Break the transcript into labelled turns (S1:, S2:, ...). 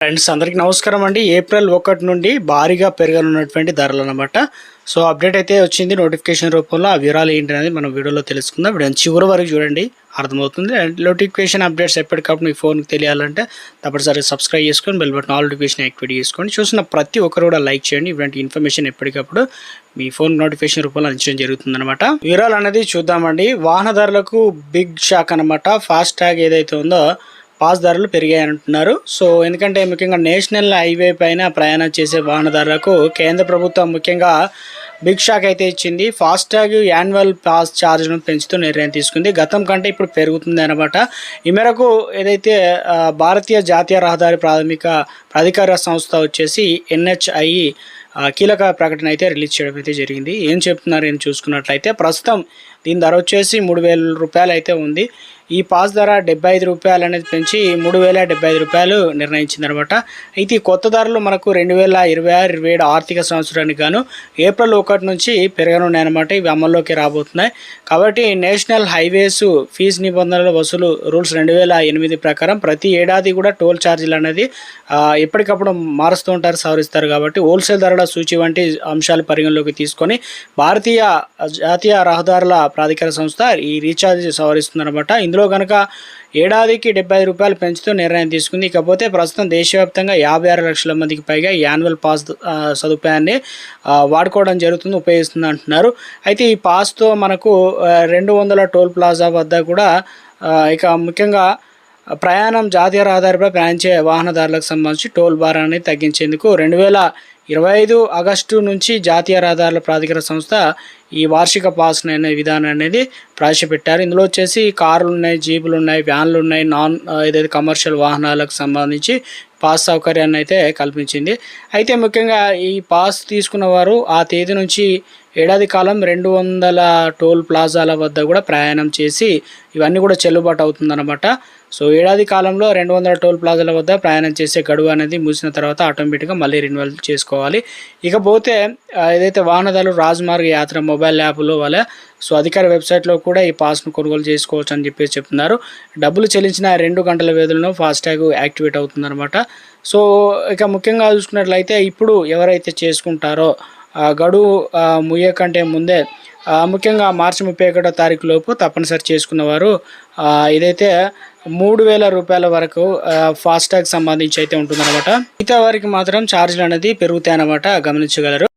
S1: Friends అందరికీ నమస్కారం అండి. ఏప్రిల్ 1 నుండి భారీగా పెరగనున్నటువంటి ధరలు అనమాట. సో అప్డేట్ అయితే వచ్చింది నోటిఫికేషన్ రూపంలో. ఆ వివరాలు ఏంటి అనేది మనం వీడియోలో తెలుసుకుందాం. వీడియో చివరి వరకు చూడండి, అర్థమవుతుంది. అండ్ నోటిఫికేషన్ అప్డేట్స్ ఎప్పటికప్పుడు మీ ఫోన్కి తెలియాలంటే తప్పనిసరిగా సబ్స్క్రైబ్ చేసుకొని bell button all notification activate చేసుకోండి. చూసిన ప్రతి ఒక్కరు కూడా లైక్ చేయండి. ఇటువంటి ఇన్ఫర్మేషన్ ఎప్పటికప్పుడు మీ ఫోన్ నోటిఫికేషన్ రూపంలో అందించడం జరుగుతుందన్నమాట. వివరాలు అనేది చూద్దామండి. వాహనదారులకు బిగ్ షాక్ అనమాట. ఫాస్ట్ ట్యాగ్ ఏదైతే ఉందో పాస్ ధరలు పెరిగాయంటున్నారు. సో ఎందుకంటే ముఖ్యంగా నేషనల్ హైవే పైన ప్రయాణం చేసే వాహనదారులకు కేంద్ర ప్రభుత్వం ముఖ్యంగా బిగ్ షాక్ అయితే ఇచ్చింది. ఫాస్టాగ్ యాన్యువల్ పాస్ ఛార్జ్ను పెంచుతూ నిర్ణయం తీసుకుంది. గతం కంటే ఇప్పుడు పెరుగుతుంది అనమాట. ఈ మేరకు ఏదైతే భారతీయ జాతీయ రహదారి ప్రాధికార సంస్థ వచ్చేసి NHAI కీలక ప్రకటన అయితే రిలీజ్ చేయడం అయితే జరిగింది. ఏం చెప్తున్నారు అని చూసుకున్నట్లయితే ప్రస్తుతం దీని ధర వచ్చేసి 3,000 రూపాయలు అయితే ఉంది. ఈ పాస్ ధర 75 రూపాయలు అనేది పెంచి 3,075 రూపాయలు నిర్ణయించిందనమాట. అయితే ఈ కొత్త ధరలు మనకు 2026-27 ఆర్థిక సంవత్సరానికి గాను ఏప్రిల్ 1 నుంచి పెరగనున్నాయన్నమాట. ఇవి అమల్లోకి రాబోతున్నాయి. కాబట్టి నేషనల్ హైవేస్ ఫీజు నిబంధనల వసూలు రూల్స్ 2008 ప్రకారం ప్రతి ఏడాది కూడా టోల్ ఛార్జీలు అనేది ఎప్పటికప్పుడు మారుస్తూ ఉంటారు, సవరిస్తారు. కాబట్టి హోల్సేల్ ధరల సూచి వంటి అంశాలు పరిగణలోకి తీసుకొని భారతీయ జాతీయ రహదారుల ప్రాధికార సంస్థ ఈ రీఛార్జ్ సవరిస్తుందన్నమాట. ఇందులో కనుక ఏడాదికి 75 రూపాయలు పెంచుతూ నిర్ణయం తీసుకుంది. ఇకపోతే ప్రస్తుతం దేశవ్యాప్తంగా 56 లక్షల మందికి పైగా యాన్యువల్ పాస్ సదుపాయాన్ని వాడుకోవడం జరుగుతుంది, ఉపయోగిస్తుంది అంటున్నారు. అయితే ఈ పాస్తో మనకు 200 టోల్ ప్లాజా వద్ద కూడా ఇక ముఖ్యంగా ప్రయాణం జాతీయ రహదారిపై ప్రయాణించే వాహనదారులకు సంబంధించి టోల్ భారాన్ని తగ్గించేందుకు 2025 ఆగస్టు నుంచి జాతీయ రహదారుల ప్రాధికార సంస్థ ఈ వార్షిక పాస్ అనే విధానం అనేది ప్రవేశపెట్టారు. ఇందులో వచ్చేసి కార్లు ఉన్నాయి, జీపులు ఉన్నాయి, వ్యాన్లు ఉన్నాయి, ఏదైతే కమర్షియల్ వాహనాలకు సంబంధించి పాస్ సౌకర్యాన్ని అయితే కల్పించింది. అయితే ముఖ్యంగా ఈ పాస్ తీసుకున్న వారు ఆ తేదీ నుంచి ఏడాది కాలం 200 టోల్ ప్లాజాల వద్ద కూడా ప్రయాణం చేసి ఇవన్నీ కూడా చెల్లుబాటు అవుతుందన్నమాట. సో ఏడాది కాలంలో 200 టోల్ ప్లాజాల వద్ద ప్రయాణం చేసే గడువు అనేది ముగిసిన తర్వాత ఆటోమేటిక్గా మళ్ళీ రెన్యువల్ చేసుకోవాలి. ఇకపోతే ఏదైతే వాహనదారులు రాజమార్గ యాత్ర మొబైల్ యాప్లో వాళ్ళ సో అధికార వెబ్సైట్లో కూడా ఈ పాస్ను కొనుగోలు చేసుకోవచ్చు అని చెప్పేసి చెప్తున్నారు. డబ్బులు చెల్లించిన 2 గంటల వ్యవధిలో ఫాస్టాగ్ యాక్టివేట్ అవుతుందన్నమాట. సో ఇక ముఖ్యంగా చూసుకున్నట్లయితే ఇప్పుడు ఎవరైతే చేసుకుంటారో గడువు ముయ్య కంటే ముందే ముఖ్యంగా మార్చి 31వ తారీఖు లోపు తప్పనిసరి చేసుకున్నవారు ఇదైతే 3,000 రూపాయల వరకు ఫాస్టాగ్ సంబంధించి అయితే ఉంటుందన్నమాట. మిగతా వారికి మాత్రం ఛార్జీలు అనేది పెరుగుతాయన్నమాట, గమనించగలరు.